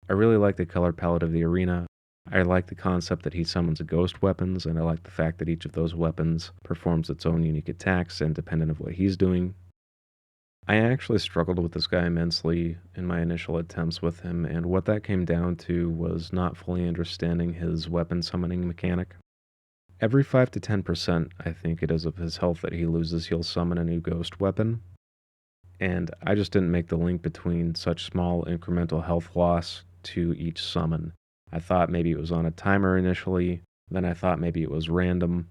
I really like the color palette of the arena. I like the concept that he summons ghost weapons, and I like the fact that each of those weapons performs its own unique attacks independent of what he's doing. I actually struggled with this guy immensely in my initial attempts with him, and what that came down to was not fully understanding his weapon summoning mechanic. Every 5 to 10%, I think it is, of his health that he loses, he'll summon a new ghost weapon. And I just didn't make the link between such small incremental health loss to each summon. I thought maybe it was on a timer initially, then I thought maybe it was random.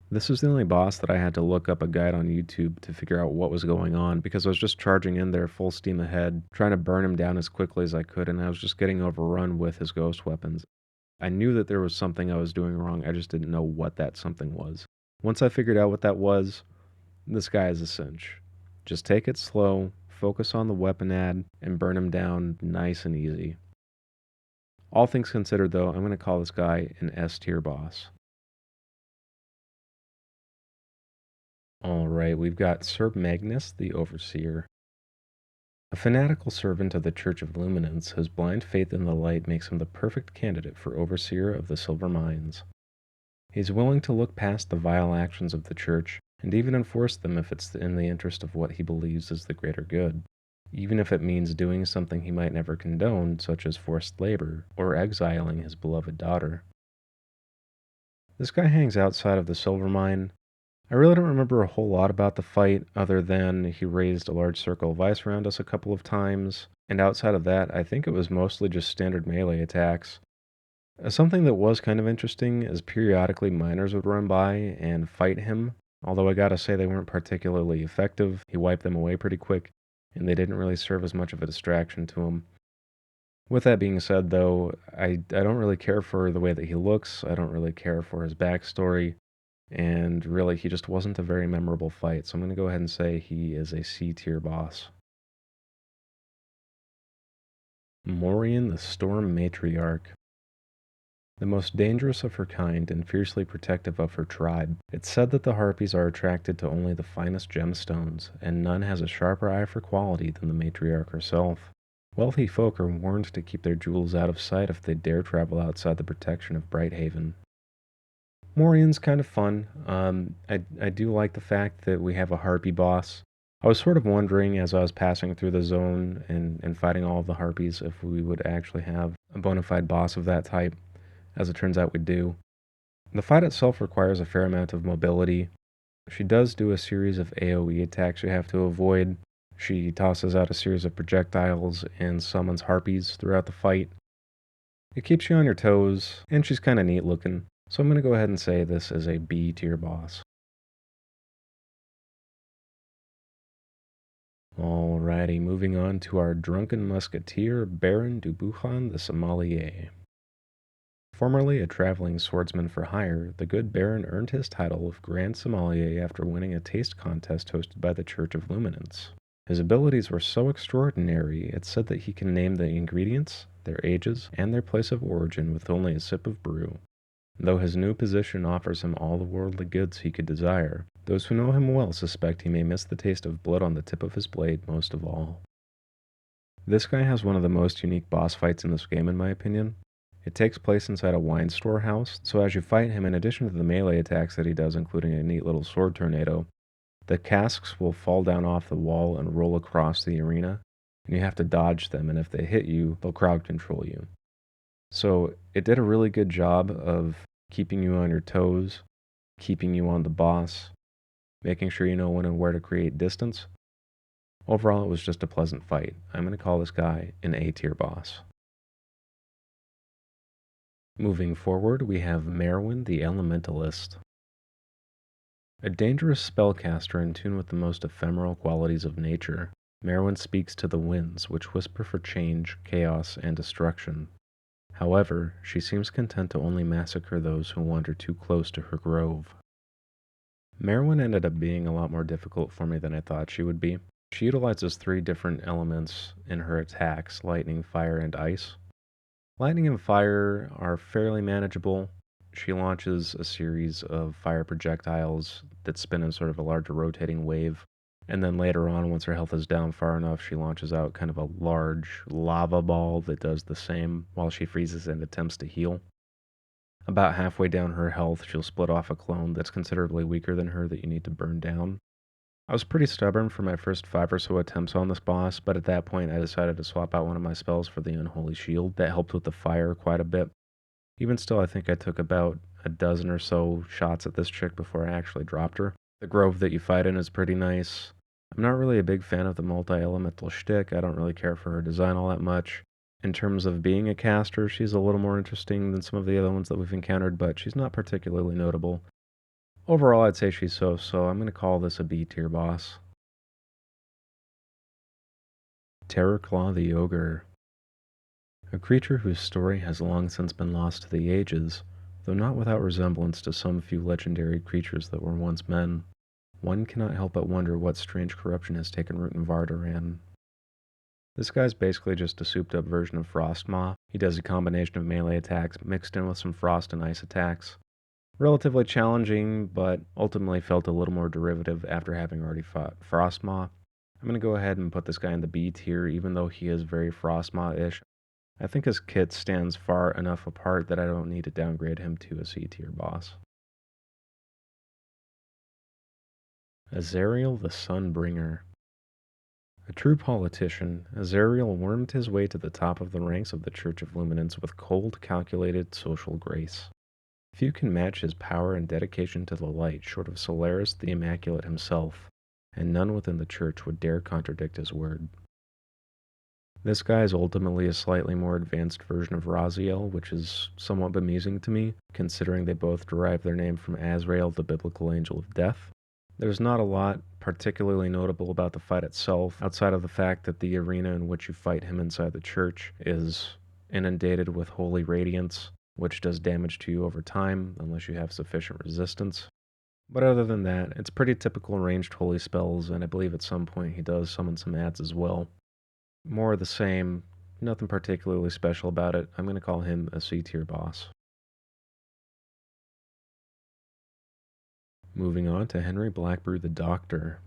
This is the only boss that I had to look up a guide on YouTube to figure out what was going on because I was just charging in there full steam ahead, trying to burn him down as quickly as I could, and I was just getting overrun with his ghost weapons. I knew that there was something I was doing wrong, I just didn't know what that something was. Once I figured out what that was, this guy is a cinch. Just take it slow, focus on the weapon ad, and burn him down nice and easy. All things considered, though, I'm going to call this guy an S tier boss. Alright, we've got Sir Magnus, the Overseer. A fanatical servant of the Church of Luminance, whose blind faith in the light makes him the perfect candidate for Overseer of the Silver Mines. He is willing to look past the vile actions of the Church, and even enforce them if it's in the interest of what he believes is the greater good, even if it means doing something he might never condone, such as forced labor, or exiling his beloved daughter. This guy hangs outside of the silver mine. I really don't remember a whole lot about the fight, other than he raised a large circle of ice around us a couple of times, and outside of that, I think it was mostly just standard melee attacks. Something that was kind of interesting is periodically miners would run by and fight him, although I gotta say they weren't particularly effective. He wiped them away pretty quick, and they didn't really serve as much of a distraction to him. With that being said, though, I don't really care for the way that he looks, I don't really care for his backstory, and really, he just wasn't a very memorable fight, so I'm going to go ahead and say he is a C tier boss. Morian the Storm Matriarch. The most dangerous of her kind and fiercely protective of her tribe, it's said that the Harpies are attracted to only the finest gemstones, and none has a sharper eye for quality than the matriarch herself. Wealthy folk are warned to keep their jewels out of sight if they dare travel outside the protection of Brighthaven. Morian's kind of fun. I do like the fact that we have a Harpy boss. I was sort of wondering as I was passing through the zone and fighting all of the Harpies if we would actually have a bona fide boss of that type. As it turns out, we do. The fight itself requires a fair amount of mobility. She does do a series of AoE attacks you have to avoid. She tosses out a series of projectiles and summons Harpies throughout the fight. It keeps you on your toes, and she's kinda neat looking, so I'm gonna go ahead and say this is a B tier boss. Alrighty, moving on to our drunken musketeer, Baron Dubuchan the Sommelier. Formerly a traveling swordsman for hire, the good Baron earned his title of Grand Sommelier after winning a taste contest hosted by the Church of Luminance. His abilities were so extraordinary, it's said that he can name the ingredients, their ages, and their place of origin with only a sip of brew. Though his new position offers him all the worldly goods he could desire, those who know him well suspect he may miss the taste of blood on the tip of his blade most of all. This guy has one of the most unique boss fights in this game in my opinion. It takes place inside a wine storehouse, so as you fight him, in addition to the melee attacks that he does, including a neat little sword tornado, the casks will fall down off the wall and roll across the arena, and you have to dodge them, and if they hit you, they'll crowd control you. So it did a really good job of keeping you on your toes, keeping you on the boss, making sure you know when and where to create distance. Overall, it was just a pleasant fight. I'm going to call this guy an A tier boss. Moving forward, we have Merwin the Elementalist. A dangerous spellcaster in tune with the most ephemeral qualities of nature, Merwin speaks to the winds, which whisper for change, chaos, and destruction. However, she seems content to only massacre those who wander too close to her grove. Merwin ended up being a lot more difficult for me than I thought she would be. She utilizes 3 different elements in her attacks: lightning, fire, and ice. Lightning and fire are fairly manageable. She launches a series of fire projectiles that spin in sort of a larger rotating wave. And then later on, once her health is down far enough, she launches out kind of a large lava ball that does the same while she freezes and attempts to heal. About halfway down her health, she'll split off a clone that's considerably weaker than her that you need to burn down. I was pretty stubborn for my first 5 or so attempts on this boss, but at that point I decided to swap out one of my spells for the Unholy Shield. That helped with the fire quite a bit. Even still, I think I took about a dozen or so shots at this chick before I actually dropped her. The grove that you fight in is pretty nice. I'm not really a big fan of the multi-elemental shtick. I don't really care for her design all that much. In terms of being a caster, she's a little more interesting than some of the other ones that we've encountered, but she's not particularly notable. Overall, I'd say she's so-so. I'm going to call this a B tier boss. Terrorclaw the Ogre. A creature whose story has long since been lost to the ages, though not without resemblance to some few legendary creatures that were once men. One cannot help but wonder what strange corruption has taken root in Vardaran. This guy's basically just a souped up version of Frostmaw. He does a combination of melee attacks mixed in with some frost and ice attacks. Relatively challenging, but ultimately felt a little more derivative after having already fought Frostmaw. I'm going to go ahead and put this guy in the B tier, even though he is very Frostmaw-ish. I think his kit stands far enough apart that I don't need to downgrade him to a C tier boss. Azariel the Sunbringer. A true politician, Azariel wormed his way to the top of the ranks of the Church of Luminance with cold, calculated social grace. Few can match his power and dedication to the light short of Solaris the Immaculate himself, and none within the Church would dare contradict his word. This guy is ultimately a slightly more advanced version of Raziel, which is somewhat bemusing to me, considering they both derive their name from Azrael, the biblical angel of death. There's not a lot particularly notable about the fight itself, outside of the fact that the arena in which you fight him inside the church is inundated with holy radiance, which does damage to you over time unless you have sufficient resistance. But other than that, it's pretty typical ranged holy spells, and I believe at some point he does summon some ads as well. More of the same, nothing particularly special about it. I'm going to call him a C tier boss. Moving on to Henry Blackbrew the Doctor.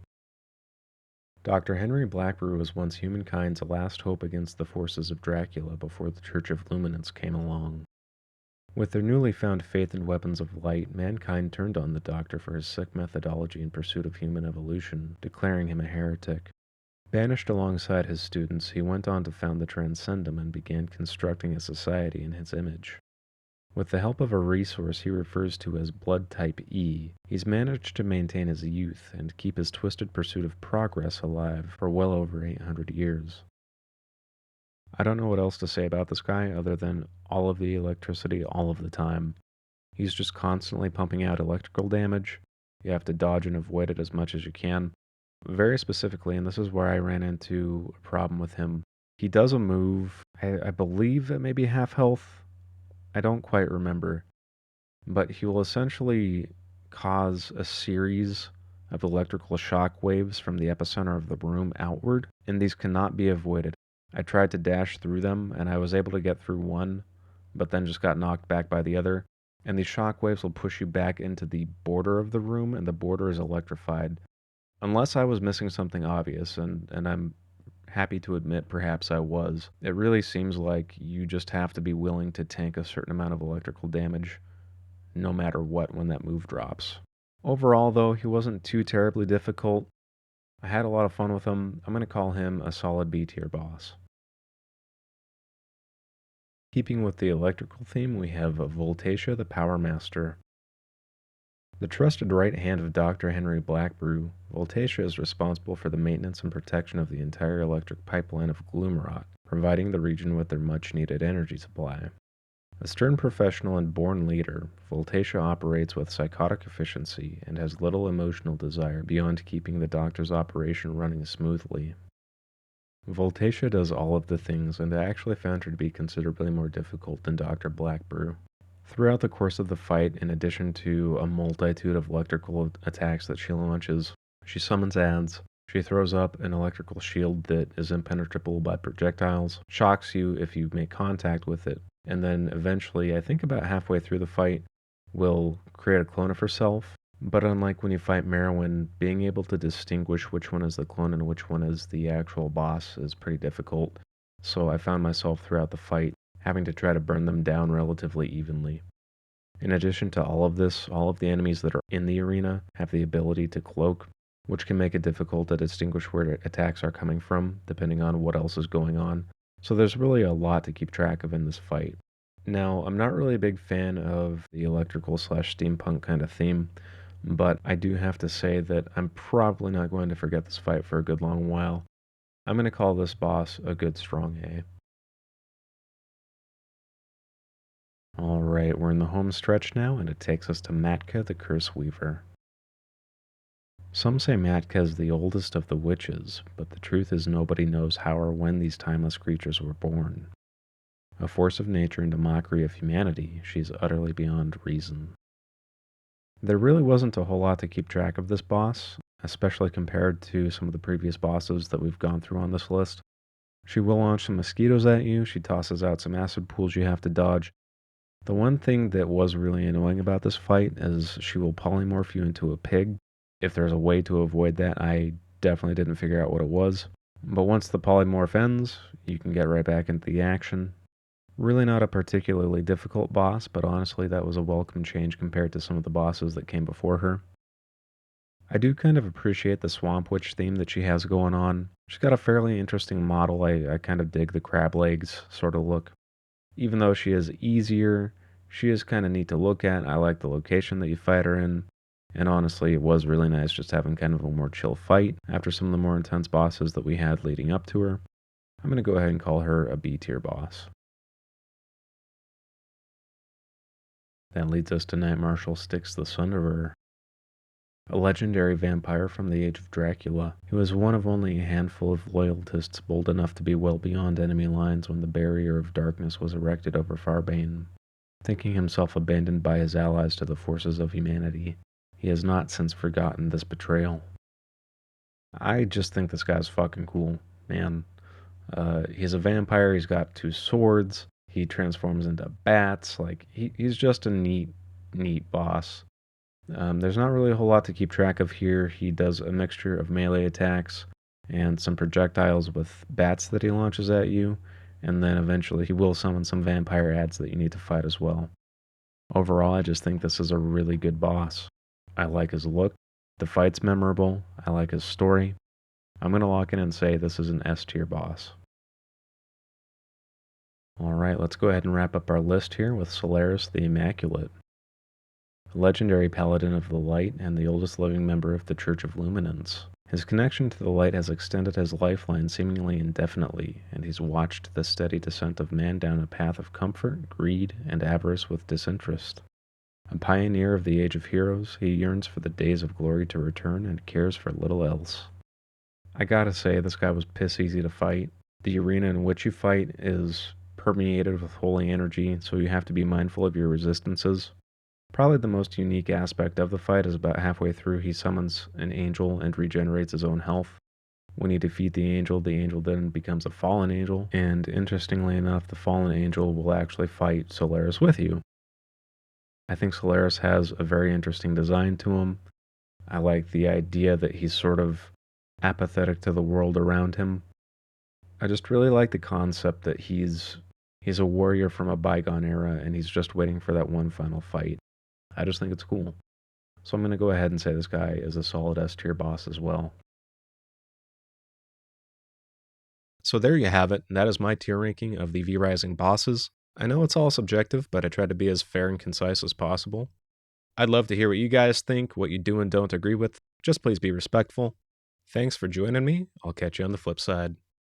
Dr. Henry Blackbrew was once humankind's last hope against the forces of Dracula before the Church of Luminance came along. With their newly found faith in weapons of light, mankind turned on the Doctor for his sick methodology in pursuit of human evolution, declaring him a heretic. Banished alongside his students, he went on to found the Transcendum and began constructing a society in his image. With the help of a resource he refers to as Blood Type E, he's managed to maintain his youth and keep his twisted pursuit of progress alive for well over 800 years. I don't know what else to say about this guy other than all of the electricity all of the time. He's just constantly pumping out electrical damage. You have to dodge and avoid it as much as you can. Very specifically, and this is where I ran into a problem with him, he does a move, I believe it may be half health. I don't quite remember, but he will essentially cause a series of electrical shock waves from the epicenter of the room outward, and these cannot be avoided. I tried to dash through them, and I was able to get through one, but then just got knocked back by the other. And these shock waves will push you back into the border of the room, and the border is electrified. Unless I was missing something obvious, and I'm happy to admit perhaps I was. It really seems like you just have to be willing to tank a certain amount of electrical damage no matter what when that move drops. Overall, though, he wasn't too terribly difficult. I had a lot of fun with him. I'm going to call him a solid B tier boss. Keeping with the electrical theme, we have Voltatia the Power Master. The trusted right hand of Dr. Henry Blackbrew, Voltatia is responsible for the maintenance and protection of the entire electric pipeline of Gloomrot, providing the region with their much-needed energy supply. A stern professional and born leader, Voltatia operates with psychotic efficiency and has little emotional desire beyond keeping the Doctor's operation running smoothly. Voltatia does all of the things, and I actually found her to be considerably more difficult than Dr. Blackbrew. Throughout the course of the fight, in addition to a multitude of electrical attacks that she launches, she summons ads, she throws up an electrical shield that is impenetrable by projectiles, shocks you if you make contact with it, and then eventually, I think about halfway through the fight, will create a clone of herself. But unlike when you fight Merowyn, being able to distinguish which one is the clone and which one is the actual boss is pretty difficult, so I found myself throughout the fight having to try to burn them down relatively evenly. In addition to all of this, all of the enemies that are in the arena have the ability to cloak, which can make it difficult to distinguish where attacks are coming from, depending on what else is going on. So there's really a lot to keep track of in this fight. Now, I'm not really a big fan of the electrical slash steampunk kind of theme, but I do have to say that I'm probably not going to forget this fight for a good long while. I'm going to call this boss a good strong A. Alright, we're in the home stretch now, and it takes us to Matka the Curse Weaver. Some say Matka is the oldest of the witches, but the truth is nobody knows how or when these timeless creatures were born. A force of nature and a mockery of humanity, she's utterly beyond reason. There really wasn't a whole lot to keep track of this boss, especially compared to some of the previous bosses that we've gone through on this list. She will launch some mosquitoes at you. She tosses out some acid pools you have to dodge. The one thing that was really annoying about this fight is she will polymorph you into a pig. If there's a way to avoid that, I definitely didn't figure out what it was. But once the polymorph ends, you can get right back into the action. Really not a particularly difficult boss, but honestly that was a welcome change compared to some of the bosses that came before her. I do kind of appreciate the Swamp Witch theme that she has going on. She's got a fairly interesting model. I kind of dig the crab legs sort of look. Even though she is easier, she is kind of neat to look at. I like the location that you fight her in. And honestly, it was really nice just having kind of a more chill fight after some of the more intense bosses that we had leading up to her. I'm going to go ahead and call her a B tier boss. That leads us to Knight Marshal Styx the Sunderer, a legendary vampire from the age of Dracula. He was one of only a handful of loyalists bold enough to be well beyond enemy lines when the barrier of darkness was erected over Farbane. Thinking himself abandoned by his allies to the forces of humanity, he has not since forgotten this betrayal. I just think this guy's fucking cool, man. He's a vampire, he's got two swords, he transforms into bats, like, he's just a neat boss. There's not really a whole lot to keep track of here. He does a mixture of melee attacks and some projectiles with bats that he launches at you, and then eventually he will summon some vampire ads that you need to fight as well. Overall, I just think this is a really good boss. I like his look, the fight's memorable, I like his story. I'm going to lock in and say this is an S tier boss. Alright, let's go ahead and wrap up our list here with Solaris the Immaculate, a legendary paladin of the light and the oldest living member of the Church of Luminance. His connection to the light has extended his lifeline seemingly indefinitely, and he's watched the steady descent of man down a path of comfort, greed, and avarice with disinterest. A pioneer of the age of heroes, he yearns for the days of glory to return and cares for little else. I gotta say, this guy was piss easy to fight. The arena in which you fight is permeated with holy energy, so you have to be mindful of your resistances. Probably the most unique aspect of the fight is about halfway through he summons an angel and regenerates his own health. When you defeat the angel then becomes a fallen angel, and interestingly enough, the fallen angel will actually fight Solaris with you. I think Solaris has a very interesting design to him. I like the idea that he's sort of apathetic to the world around him. I just really like the concept that he's a warrior from a bygone era and he's just waiting for that one final fight. I just think it's cool. So I'm going to go ahead and say this guy is a solid S tier boss as well. So there you have it. That is my tier ranking of the V-Rising bosses. I know it's all subjective, but I tried to be as fair and concise as possible. I'd love to hear what you guys think, what you do and don't agree with. Just please be respectful. Thanks for joining me. I'll catch you on the flip side.